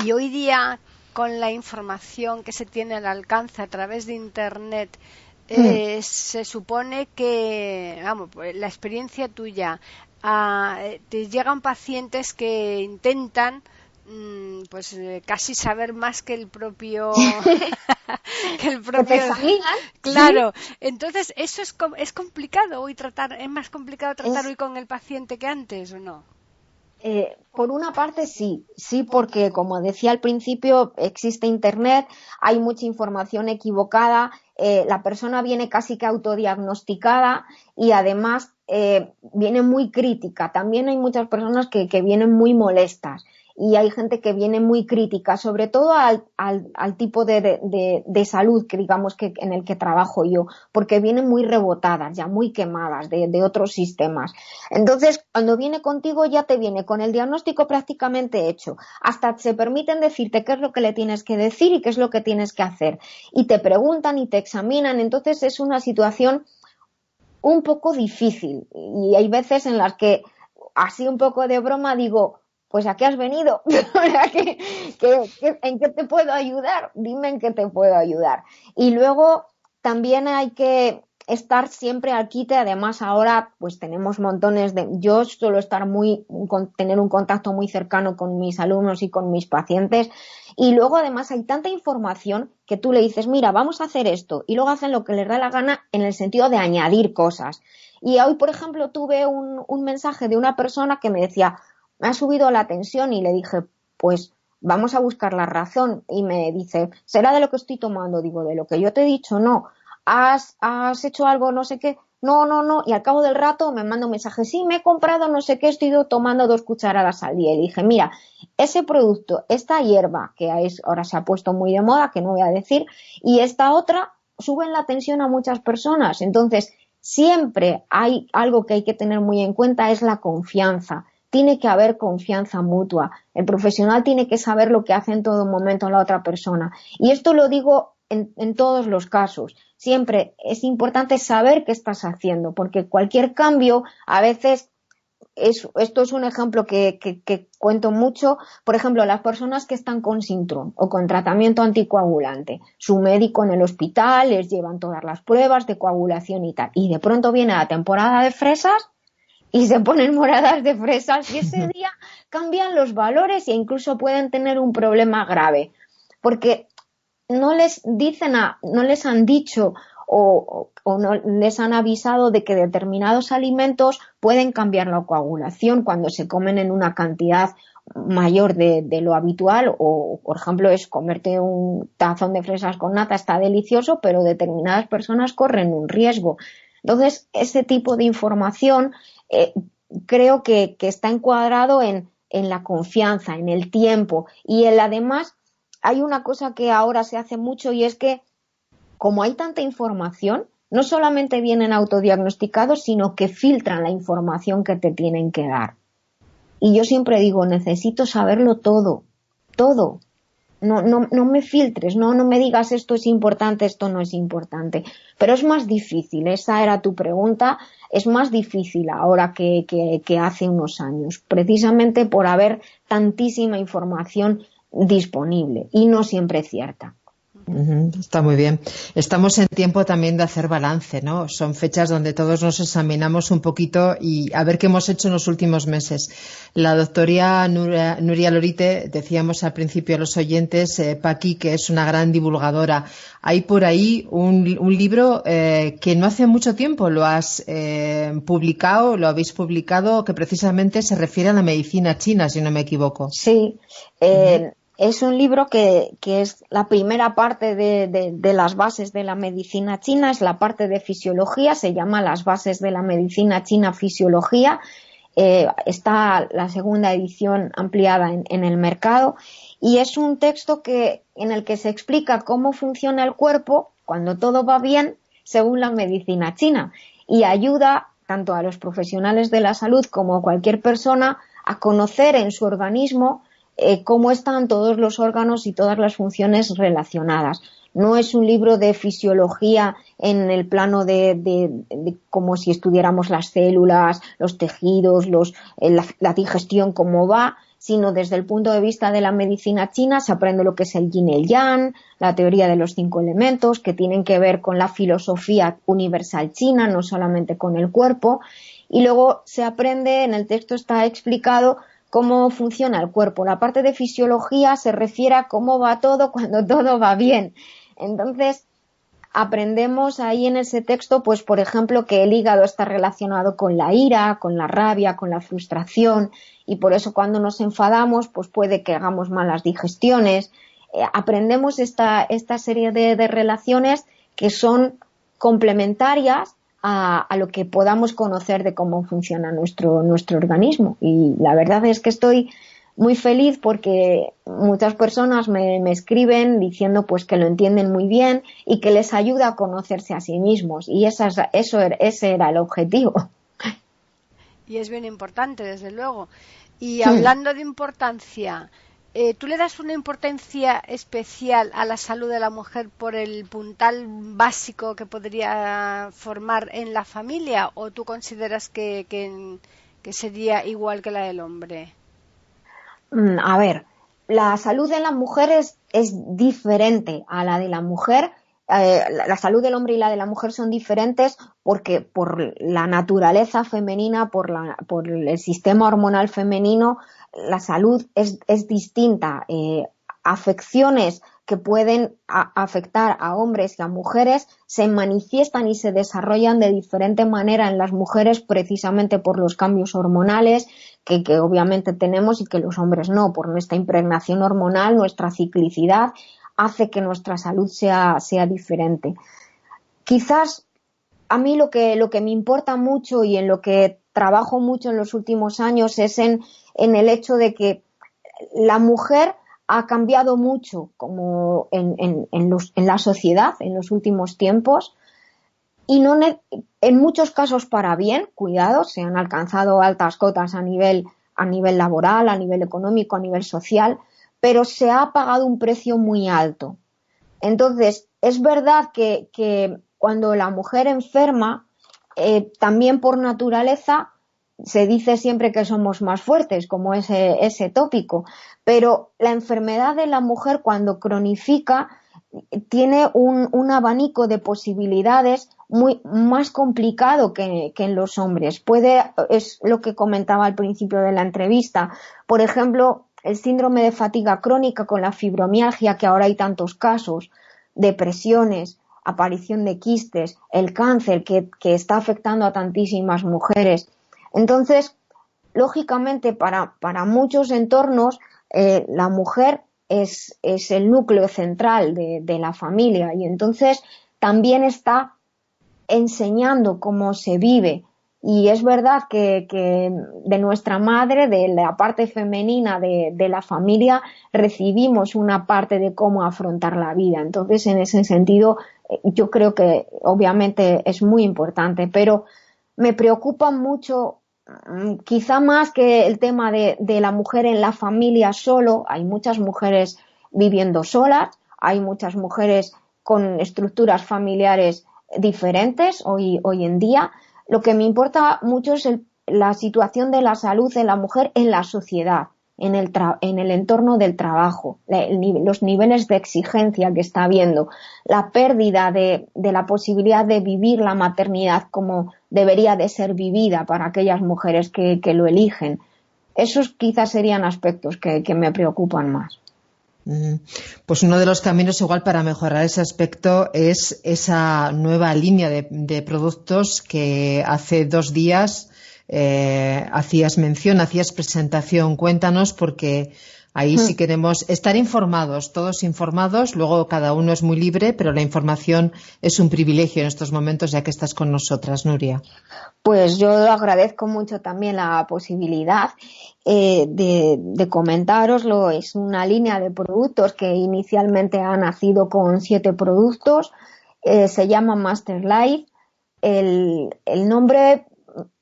Y hoy día, con la información que se tiene al alcance a través de Internet, se supone que, vamos, la experiencia tuya, te llegan pacientes que intentan pues casi saber más que el propio claro. Entonces eso es complicado hoy tratar, es más complicado tratar hoy con el paciente que antes, ¿o no? Por una parte sí, porque como decía al principio existe Internet, hay mucha información equivocada, la persona viene casi que autodiagnosticada y además viene muy crítica. También hay muchas personas que vienen muy molestas. Y hay gente que viene muy crítica, sobre todo al tipo de salud que digamos que en el que trabajo yo, porque vienen muy rebotadas, ya muy quemadas de otros sistemas. Entonces, cuando viene contigo ya te viene con el diagnóstico prácticamente hecho. Hasta se permiten decirte qué es lo que le tienes que decir y qué es lo que tienes que hacer. Y te preguntan y te examinan. Entonces es una situación un poco difícil. Y hay veces en las que, así un poco de broma, digo, pues ¿a qué has venido? ¿En qué te puedo ayudar? Dime en qué te puedo ayudar. Y luego también hay que estar siempre al quite. Además ahora pues tenemos montones yo suelo tener un contacto muy cercano con mis alumnos y con mis pacientes. Y luego además hay tanta información que tú le dices, mira, vamos a hacer esto. Y luego hacen lo que les da la gana en el sentido de añadir cosas. Y hoy, por ejemplo, tuve un mensaje de una persona que me decía, me ha subido la tensión, y le dije, pues vamos a buscar la razón. Y me dice, ¿será de lo que estoy tomando? Digo, de lo que yo te he dicho, no. ¿Has hecho algo, no sé qué? No. Y al cabo del rato me manda un mensaje, sí, me he comprado no sé qué, estoy tomando 2 cucharadas al día. Y le dije, mira, ese producto, esta hierba, que ahora se ha puesto muy de moda, que no voy a decir, y esta otra, suben la tensión a muchas personas. Entonces, siempre hay algo que hay que tener muy en cuenta, es la confianza. Tiene que haber confianza mutua. El profesional tiene que saber lo que hace en todo momento la otra persona. Y esto lo digo en todos los casos. Siempre es importante saber qué estás haciendo, porque cualquier cambio, a veces, esto es un ejemplo que cuento mucho. Por ejemplo, las personas que están con Sintrom o con tratamiento anticoagulante, su médico en el hospital les llevan todas las pruebas de coagulación y tal, y de pronto viene la temporada de fresas y se ponen moradas de fresas y ese día cambian los valores e incluso pueden tener un problema grave, porque no les han dicho o no les han avisado de que determinados alimentos pueden cambiar la coagulación cuando se comen en una cantidad mayor de lo habitual, o por ejemplo es comerte un tazón de fresas con nata, está delicioso, pero determinadas personas corren un riesgo. Entonces, ese tipo de información creo que está encuadrado en la confianza, en el tiempo, y además hay una cosa que ahora se hace mucho, y es que como hay tanta información, no solamente vienen autodiagnosticados, sino que filtran la información que te tienen que dar. Y yo siempre digo, necesito saberlo todo. No me filtres, no me digas esto es importante, esto no es importante. Pero es más difícil, esa era tu pregunta, es más difícil ahora que hace unos años, precisamente por haber tantísima información disponible y no siempre cierta. Está muy bien. Estamos en tiempo también de hacer balance, ¿no? Son fechas donde todos nos examinamos un poquito y a ver qué hemos hecho en los últimos meses. La doctora Nuria Lorite, decíamos al principio a los oyentes, Paqui, que es una gran divulgadora. Hay por ahí un libro que no hace mucho tiempo lo has publicado, lo habéis publicado, que precisamente se refiere a la medicina china, si no me equivoco. Sí. Es un libro que es la primera parte de las bases de la medicina china, es la parte de fisiología, se llama Las bases de la medicina china fisiología. Está la segunda edición ampliada en el mercado y es un texto en el que se explica cómo funciona el cuerpo cuando todo va bien según la medicina china y ayuda tanto a los profesionales de la salud como a cualquier persona a conocer en su organismo cómo están todos los órganos y todas las funciones relacionadas. No es un libro de fisiología en el plano de como si estudiáramos las células, los tejidos, la digestión, cómo va, sino desde el punto de vista de la medicina china se aprende lo que es el yin y el yang, la teoría de los 5 elementos, que tienen que ver con la filosofía universal china, no solamente con el cuerpo, y luego se aprende, en el texto está explicado cómo funciona el cuerpo. La parte de fisiología se refiere a cómo va todo cuando todo va bien. Entonces, aprendemos ahí en ese texto, pues por ejemplo, que el hígado está relacionado con la ira, con la rabia, con la frustración, y por eso cuando nos enfadamos, pues puede que hagamos malas digestiones. Aprendemos esta serie de relaciones que son complementarias a lo que podamos conocer de cómo funciona nuestro organismo. Y la verdad es que estoy muy feliz porque muchas personas me escriben diciendo pues que lo entienden muy bien y que les ayuda a conocerse a sí mismos. Y ese era el objetivo. Y es bien importante, desde luego. Y hablando de importancia, ¿tú le das una importancia especial a la salud de la mujer por el puntal básico que podría formar en la familia o tú consideras que sería igual que la del hombre? A ver, la salud de la mujer es diferente a la de la mujer. La salud del hombre y la de la mujer son diferentes porque por la naturaleza femenina, por el sistema hormonal femenino, la salud es distinta. Afecciones que pueden afectar a hombres y a mujeres se manifiestan y se desarrollan de diferente manera en las mujeres precisamente por los cambios hormonales que obviamente tenemos y que los hombres no, por nuestra impregnación hormonal, nuestra ciclicidad hace que nuestra salud sea diferente. Quizás a mí lo que me importa mucho y en lo que trabajo mucho en los últimos años es en el hecho de que la mujer ha cambiado mucho como en la sociedad en los últimos tiempos. y en muchos casos para bien, cuidado, se han alcanzado altas cotas a nivel laboral, a nivel económico, a nivel social, pero se ha pagado un precio muy alto. Entonces, es verdad que cuando la mujer enferma, también por naturaleza se dice siempre que somos más fuertes, como ese tópico, pero la enfermedad de la mujer cuando cronifica tiene un abanico de posibilidades más complicado que en los hombres. Es lo que comentaba al principio de la entrevista. Por ejemplo, el síndrome de fatiga crónica con la fibromialgia, que ahora hay tantos casos, depresiones, aparición de quistes, el cáncer que está afectando a tantísimas mujeres. Entonces, lógicamente, para muchos entornos, la mujer es el núcleo central de la familia y entonces también está enseñando cómo se vive. Y es verdad que de nuestra madre, de la parte femenina de la familia, recibimos una parte de cómo afrontar la vida. Entonces, en ese sentido, yo creo que obviamente es muy importante, pero me preocupa mucho, quizá más que el tema de la mujer en la familia solo. Hay muchas mujeres viviendo solas, hay muchas mujeres con estructuras familiares diferentes hoy en día. Lo que me importa mucho es la situación de la salud de la mujer en la sociedad, en el entorno del trabajo, los niveles de exigencia que está habiendo, la pérdida de la posibilidad de vivir la maternidad como debería de ser vivida para aquellas mujeres que lo eligen. Esos quizás serían aspectos que me preocupan más. Pues uno de los caminos igual para mejorar ese aspecto es esa nueva línea de productos que hace 2 días hacías mención, hacías presentación. Cuéntanos, porque ahí sí queremos estar informados, todos informados. Luego cada uno es muy libre, pero la información es un privilegio en estos momentos, ya que estás con nosotras, Nuria. Pues yo agradezco mucho también la posibilidad de comentároslo. Es una línea de productos que inicialmente ha nacido con 7 productos. Se llama Master Life. El nombre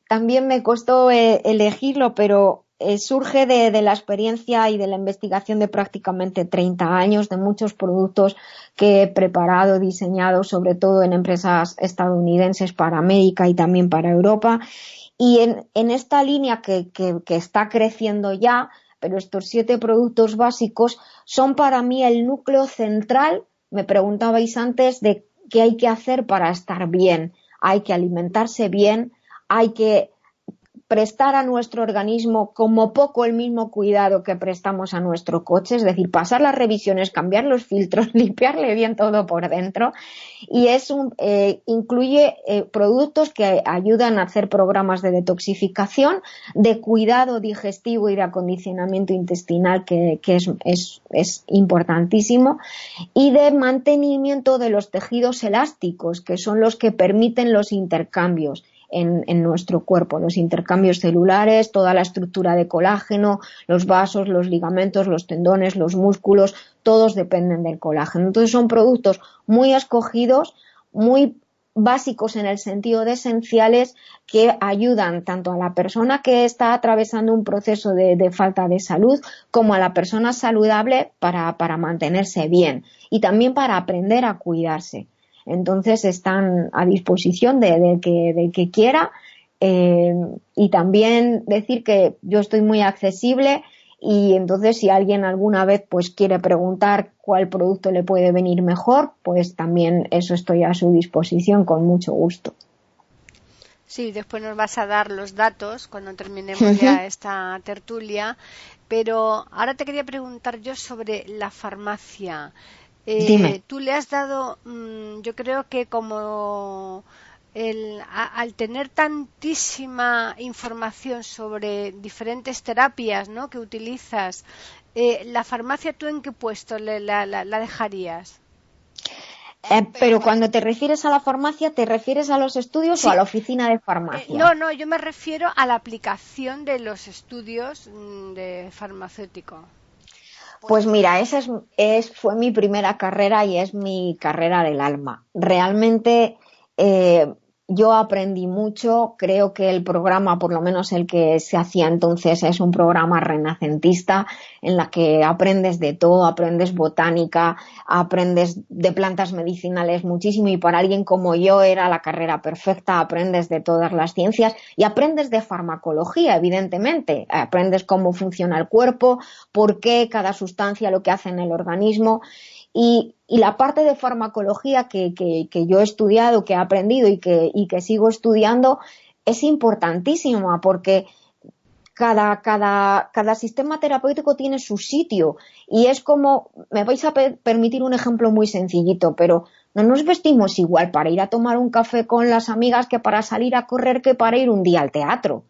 también me costó elegirlo, pero surge de la experiencia y de la investigación de prácticamente 30 años, de muchos productos que he preparado, diseñado, sobre todo en empresas estadounidenses para América y también para Europa. Y en esta línea que está creciendo ya, pero estos 7 productos básicos son para mí el núcleo central. Me preguntabais antes de qué hay que hacer para estar bien. Hay que alimentarse bien, hay que prestar a nuestro organismo como poco el mismo cuidado que prestamos a nuestro coche, es decir, pasar las revisiones, cambiar los filtros, limpiarle bien todo por dentro. Y incluye productos que ayudan a hacer programas de detoxificación, de cuidado digestivo y de acondicionamiento intestinal, que es importantísimo, y de mantenimiento de los tejidos elásticos, que son los que permiten los intercambios en nuestro cuerpo, los intercambios celulares, toda la estructura de colágeno, los vasos, los ligamentos, los tendones, los músculos, todos dependen del colágeno. Entonces son productos muy escogidos, muy básicos en el sentido de esenciales, que ayudan tanto a la persona que está atravesando un proceso de falta de salud como a la persona saludable para mantenerse bien y también para aprender a cuidarse. Entonces están a disposición del que quiera, y también decir que yo estoy muy accesible, y entonces si alguien alguna vez pues quiere preguntar cuál producto le puede venir mejor, pues también eso estoy a su disposición con mucho gusto. Sí, después nos vas a dar los datos cuando terminemos ya esta tertulia, pero ahora te quería preguntar yo sobre la farmacia. Tú le has dado, yo creo que como al tener tantísima información sobre diferentes terapias, ¿no?, que utilizas, la farmacia, ¿tú en qué puesto la dejarías? Pero cuando te refieres a la farmacia, ¿te refieres a los estudios o a la oficina de farmacia? No, yo me refiero a la aplicación de los estudios de farmacéutico. Pues mira, esa fue mi primera carrera y es mi carrera del alma. Realmente yo aprendí mucho, creo que el programa, por lo menos el que se hacía entonces, es un programa renacentista en la que aprendes de todo, aprendes botánica, aprendes de plantas medicinales muchísimo y para alguien como yo era la carrera perfecta, aprendes de todas las ciencias y aprendes de farmacología, evidentemente, aprendes cómo funciona el cuerpo, por qué cada sustancia, lo que hace en el organismo. Y la parte de farmacología que yo he estudiado, que he aprendido y que sigo estudiando es importantísima porque cada sistema terapéutico tiene su sitio y es como, me vais a permitir un ejemplo muy sencillito, pero no nos vestimos igual para ir a tomar un café con las amigas que para salir a correr que para ir un día al teatro.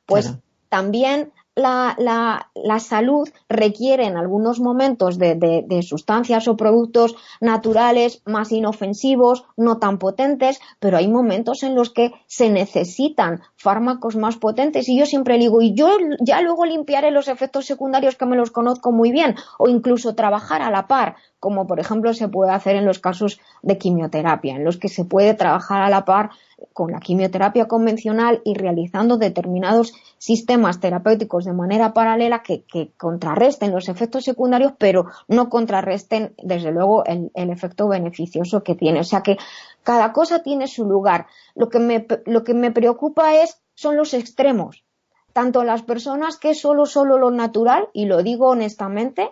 Pues claro. También la salud requiere en algunos momentos de sustancias o productos naturales más inofensivos, no tan potentes, pero hay momentos en los que se necesitan fármacos más potentes y yo siempre digo, y yo ya luego limpiaré los efectos secundarios que me los conozco muy bien o incluso trabajar a la par, como por ejemplo se puede hacer en los casos de quimioterapia, en los que se puede trabajar a la par con la quimioterapia convencional y realizando determinados sistemas terapéuticos de manera paralela que contrarresten los efectos secundarios, pero no contrarresten, desde luego, el efecto beneficioso que tiene. O sea que cada cosa tiene su lugar. Lo que me preocupa son los extremos. Tanto las personas que solo lo natural, y lo digo honestamente,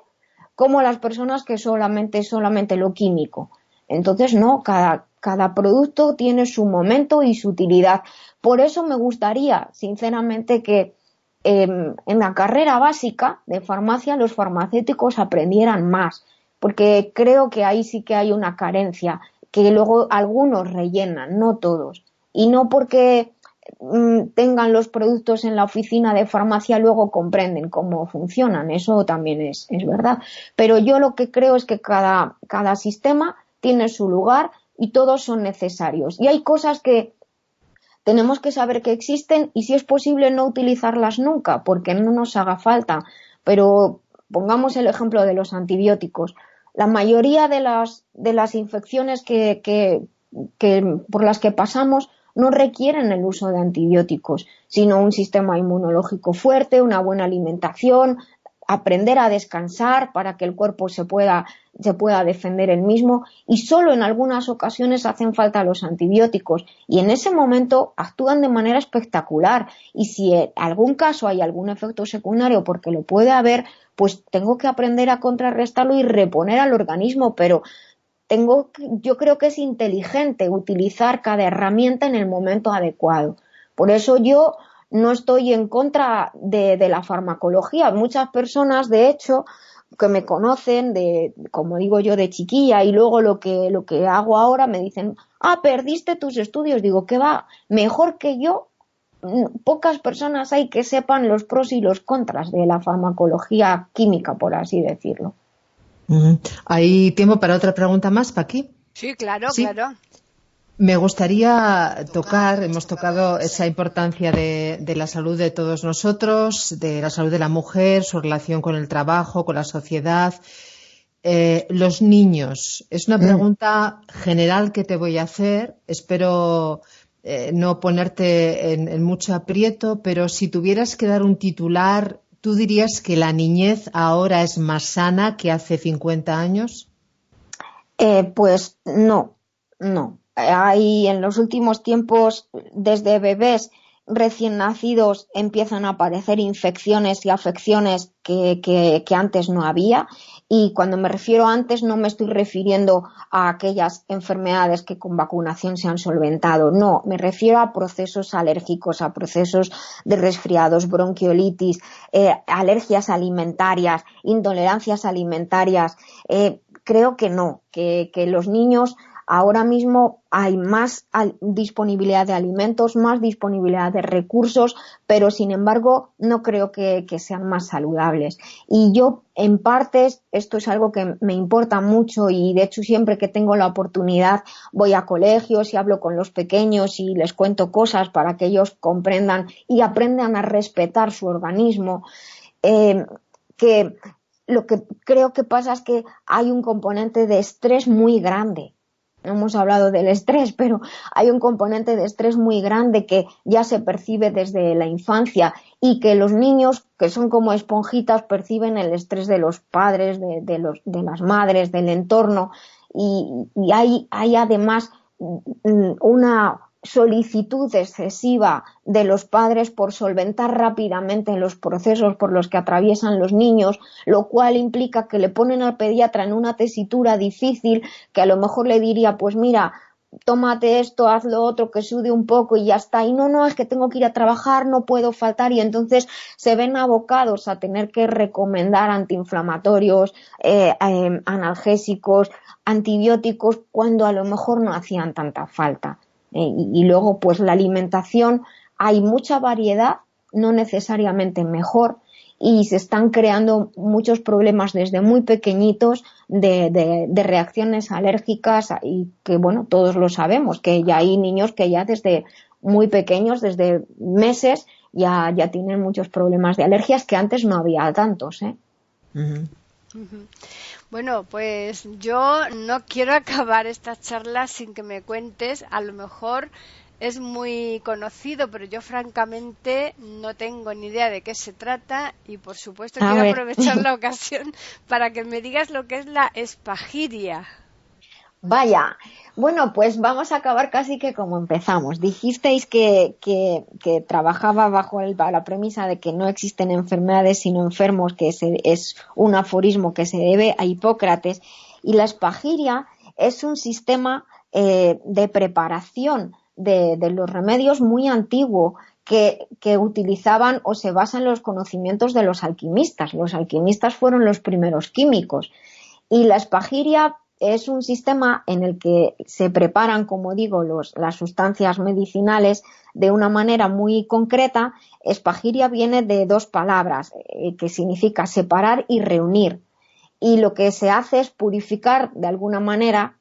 como las personas que solamente lo químico. Entonces, no, cada producto tiene su momento y su utilidad. Por eso me gustaría, sinceramente, que en la carrera básica de farmacia los farmacéuticos aprendieran más, porque creo que ahí sí que hay una carencia, que luego algunos rellenan, no todos. Y no porque tengan los productos en la oficina de farmacia luego comprenden cómo funcionan, eso también es verdad. Pero yo lo que creo es que cada sistema tiene su lugar y todos son necesarios. Y hay cosas que tenemos que saber que existen y si es posible no utilizarlas nunca porque no nos haga falta. Pero pongamos el ejemplo de los antibióticos. La mayoría de las infecciones que por las que pasamos no requieren el uso de antibióticos, sino un sistema inmunológico fuerte, una buena alimentación, aprender a descansar para que el cuerpo se pueda defender él mismo y solo en algunas ocasiones hacen falta los antibióticos y en ese momento actúan de manera espectacular y si en algún caso hay algún efecto secundario porque lo puede haber, pues tengo que aprender a contrarrestarlo y reponer al organismo, pero yo creo que es inteligente utilizar cada herramienta en el momento adecuado. Por eso yo no estoy en contra de la farmacología. Muchas personas, de hecho, que me conocen como digo yo, de chiquilla y luego lo que hago ahora me dicen, perdiste tus estudios. Digo, ¿qué va? Mejor que yo, pocas personas hay que sepan los pros y los contras de la farmacología química, por así decirlo. ¿Hay tiempo para otra pregunta más, Paqui? Sí, claro, ¿Sí? claro. Me gustaría hemos tocado esa importancia de la salud de todos nosotros, de la salud de la mujer, su relación con el trabajo, con la sociedad. Los niños, es una pregunta general que te voy a hacer. Espero no ponerte en mucho aprieto, pero si tuvieras que dar un titular, ¿tú dirías que la niñez ahora es más sana que hace 50 años? Pues no. Hay en los últimos tiempos, desde bebés recién nacidos empiezan a aparecer infecciones y afecciones que antes no había. Y cuando me refiero a antes no me estoy refiriendo a aquellas enfermedades que con vacunación se han solventado. No, me refiero a procesos alérgicos, a procesos de resfriados, bronquiolitis, alergias alimentarias, intolerancias alimentarias. Creo que no, que los niños ahora mismo hay más disponibilidad de alimentos, más disponibilidad de recursos, pero sin embargo no creo que sean más saludables. Y yo, en partes, esto es algo que me importa mucho y de hecho siempre que tengo la oportunidad voy a colegios y hablo con los pequeños y les cuento cosas para que ellos comprendan y aprendan a respetar su organismo. Que lo que creo que pasa es que hay un componente de estrés muy grande. hemos hablado del estrés, pero hay un componente de estrés muy grande que ya se percibe desde la infancia y que los niños, que son como esponjitas, perciben el estrés de los padres, de las madres, del entorno, y hay además una solicitud excesiva de los padres por solventar rápidamente los procesos por los que atraviesan los niños, lo cual implica que le ponen al pediatra en una tesitura difícil, que a lo mejor le diría, pues mira, tómate esto, haz lo otro, que sude un poco y ya está. Y no, es que tengo que ir a trabajar, no puedo faltar, y entonces se ven abocados a tener que recomendar antiinflamatorios, analgésicos, antibióticos, cuando a lo mejor no hacían tanta falta. Y luego, pues la alimentación, hay mucha variedad, no necesariamente mejor, y se están creando muchos problemas desde muy pequeñitos de reacciones alérgicas, y que, bueno, todos lo sabemos, que ya hay niños que ya desde muy pequeños, desde meses, ya tienen muchos problemas de alergias que antes no había tantos, ¿eh? Uh-huh. Uh-huh. Bueno, pues yo no quiero acabar esta charla sin que me cuentes, a lo mejor es muy conocido, pero yo francamente no tengo ni idea de qué se trata, y por supuesto quiero aprovechar la ocasión para que me digas lo que es la Spagyria. Vaya, bueno, pues vamos a acabar casi que como empezamos. Dijisteis que trabajaba bajo la premisa de que no existen enfermedades sino enfermos, que es un aforismo que se debe a Hipócrates, y la Spagyria es un sistema de preparación de los remedios muy antiguo que utilizaban o se basa en los conocimientos de los alquimistas. Los alquimistas fueron los primeros químicos, y la Spagyria es un sistema en el que se preparan, como digo, las sustancias medicinales de una manera muy concreta. Spagyria viene de dos palabras que significa separar y reunir. Y lo que se hace es purificar de alguna manera,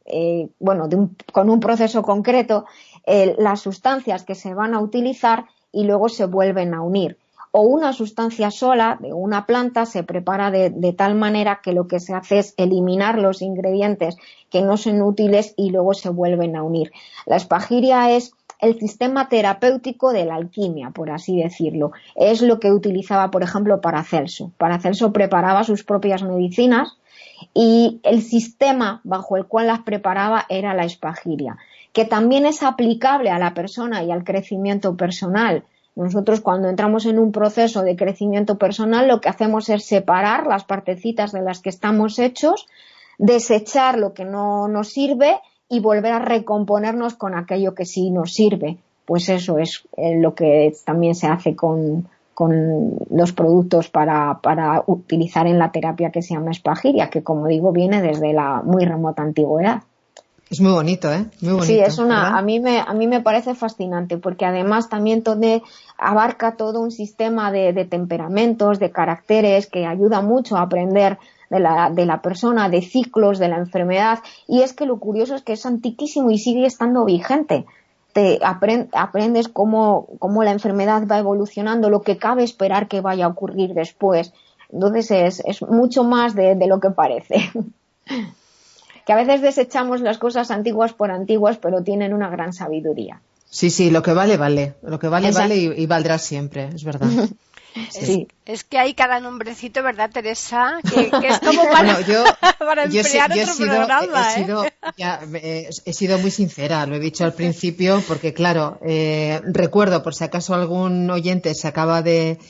con un proceso concreto, las sustancias que se van a utilizar y luego se vuelven a unir. O una sustancia sola de una planta se prepara de tal manera que lo que se hace es eliminar los ingredientes que no son útiles y luego se vuelven a unir. La Spagyria es el sistema terapéutico de la alquimia, por así decirlo. Es lo que utilizaba, por ejemplo, Paracelso. Paracelso preparaba sus propias medicinas y el sistema bajo el cual las preparaba era la Spagyria, que también es aplicable a la persona y al crecimiento personal. Nosotros, cuando entramos en un proceso de crecimiento personal, lo que hacemos es separar las partecitas de las que estamos hechos, desechar lo que no nos sirve y volver a recomponernos con aquello que sí nos sirve. Pues eso es lo que también se hace con los productos para utilizar en la terapia que se llama Spagyria, que, como digo, viene desde la muy remota antigüedad. Es muy bonito, ¿eh? Muy bonito. Sí, a mí me parece fascinante, porque además también abarca todo un sistema de temperamentos, de caracteres, que ayuda mucho a aprender de la persona, de ciclos, de la enfermedad. Y es que lo curioso es que es antiquísimo y sigue estando vigente. Aprendes cómo la enfermedad va evolucionando, lo que cabe esperar que vaya a ocurrir después. Entonces es mucho más de lo que parece. Que a veces desechamos las cosas antiguas por antiguas, pero tienen una gran sabiduría. Sí, lo que vale, vale. Lo que vale, vale y valdrá siempre, es verdad. Sí. Es que hay cada nombrecito, ¿verdad, Teresa? Que es como para emplear otro programa. He sido muy sincera, lo he dicho al principio, porque claro, recuerdo, por si acaso algún oyente se acaba de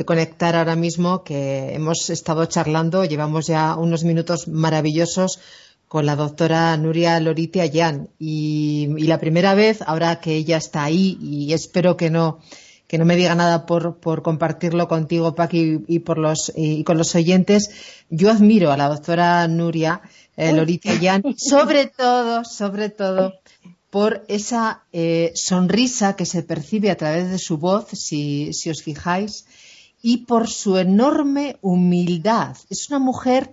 conectar ahora mismo, que hemos estado charlando, llevamos ya unos minutos maravillosos con la doctora Nuria Loriti Ayán, y la primera vez, ahora que ella está ahí, y espero que no me diga nada por compartirlo contigo, Paqui, y con los oyentes, yo admiro a la doctora Nuria Loriti Ayán, sobre todo por esa sonrisa que se percibe a través de su voz, si os fijáis, y por su enorme humildad. Es una mujer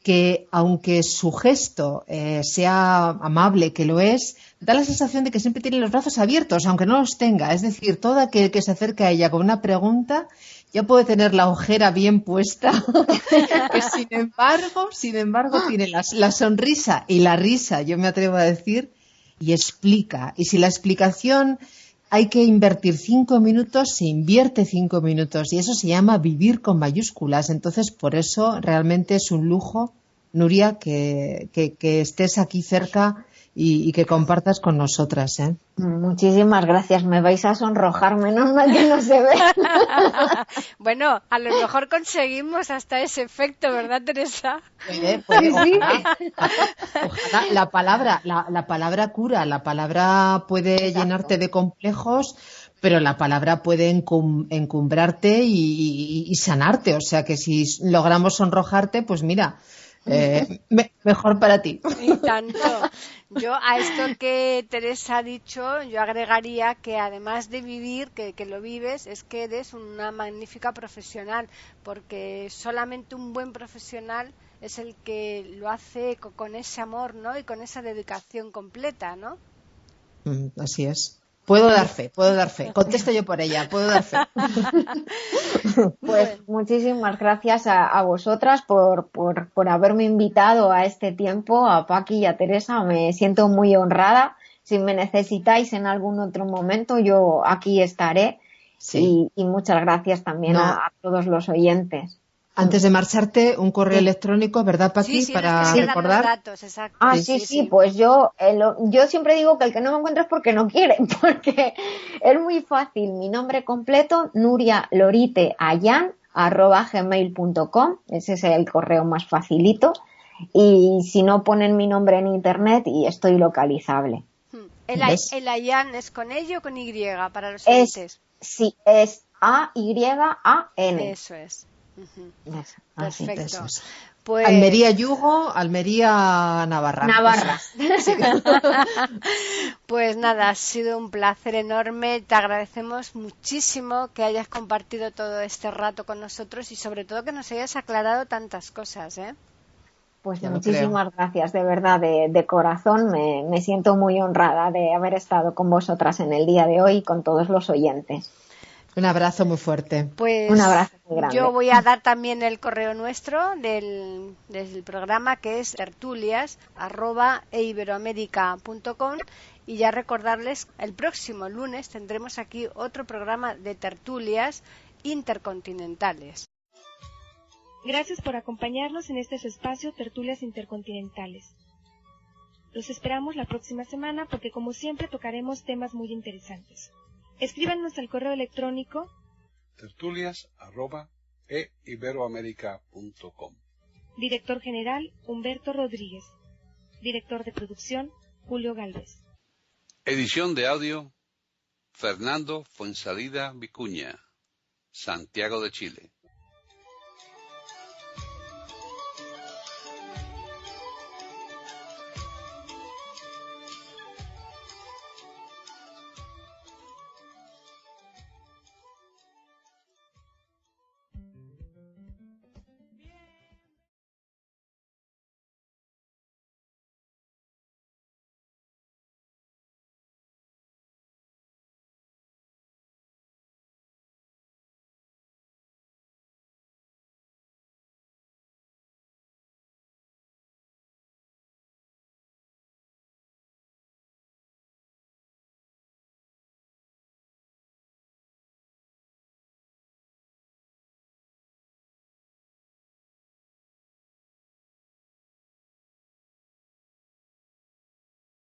que, aunque su gesto sea amable, que lo es, da la sensación de que siempre tiene los brazos abiertos, aunque no los tenga. Es decir, todo aquel que se acerca a ella con una pregunta ya puede tener la ojera bien puesta, que sin embargo tiene la sonrisa y la risa, yo me atrevo a decir, y explica. Y si la explicación hay que invertir 5 minutos, se invierte 5 minutos. Y eso se llama vivir con mayúsculas. Entonces, por eso realmente es un lujo, Nuria, que estés aquí cerca y que compartas con nosotras, ¿eh? Muchísimas gracias, me vais a sonrojar, menos mal que no se ve. Bueno, a lo mejor conseguimos hasta ese efecto, ¿verdad, Teresa? Ojalá. La palabra cura, la palabra puede llenarte de complejos, pero la palabra puede encumbrarte y sanarte. O sea que si logramos sonrojarte, pues mira, mejor para ti. Y tanto. Yo a esto que Teresa ha dicho, yo agregaría que además de vivir, que lo vives, es que eres una magnífica profesional, porque solamente un buen profesional es el que lo hace con ese amor, ¿no? Y con esa dedicación completa, ¿no? Así es. Puedo dar fe. Contesto yo por ella, puedo dar fe. Pues muchísimas gracias a vosotras por haberme invitado a este tiempo, a Paqui y a Teresa. Me siento muy honrada. Si me necesitáis en algún otro momento, yo aquí estaré. Sí. Y muchas gracias también a todos los oyentes. Antes de marcharte, un correo electrónico, ¿verdad, Paqui? Sí, para recordar. Datos, exacto. Sí, pues yo siempre digo que el que no me encuentra es porque no quiere, porque es muy fácil. Mi nombre completo, nurialoriteayan@gmail.com, ese es el correo más facilito. Y si no, ponen mi nombre en internet y estoy localizable. ¿El Ayan es con ella o con Y para los oyentes? Sí, es AYAN. Eso es. Perfecto. Pues... Almería Yugo, Almería Navarra. Sí. Pues nada, ha sido un placer enorme. Te agradecemos muchísimo que hayas compartido todo este rato con nosotros y sobre todo que nos hayas aclarado tantas cosas, ¿eh? Pues muchísimas gracias, de verdad, de corazón. Me siento muy honrada de haber estado con vosotras en el día de hoy y con todos los oyentes. Un abrazo muy fuerte. Pues un abrazo muy grande. Yo voy a dar también el correo nuestro del programa, que es tertulias@eiberoamerica.com, y ya recordarles, el próximo lunes tendremos aquí otro programa de tertulias intercontinentales. Gracias por acompañarnos en este espacio Tertulias Intercontinentales. Los esperamos la próxima semana porque, como siempre, tocaremos temas muy interesantes. Escríbanos al correo electrónico tertulias@eiberoamerica.com. Director general Humberto Rodríguez. Director de producción Julio Gálvez. Edición de audio Fernando Fuensalida Vicuña, Santiago de Chile.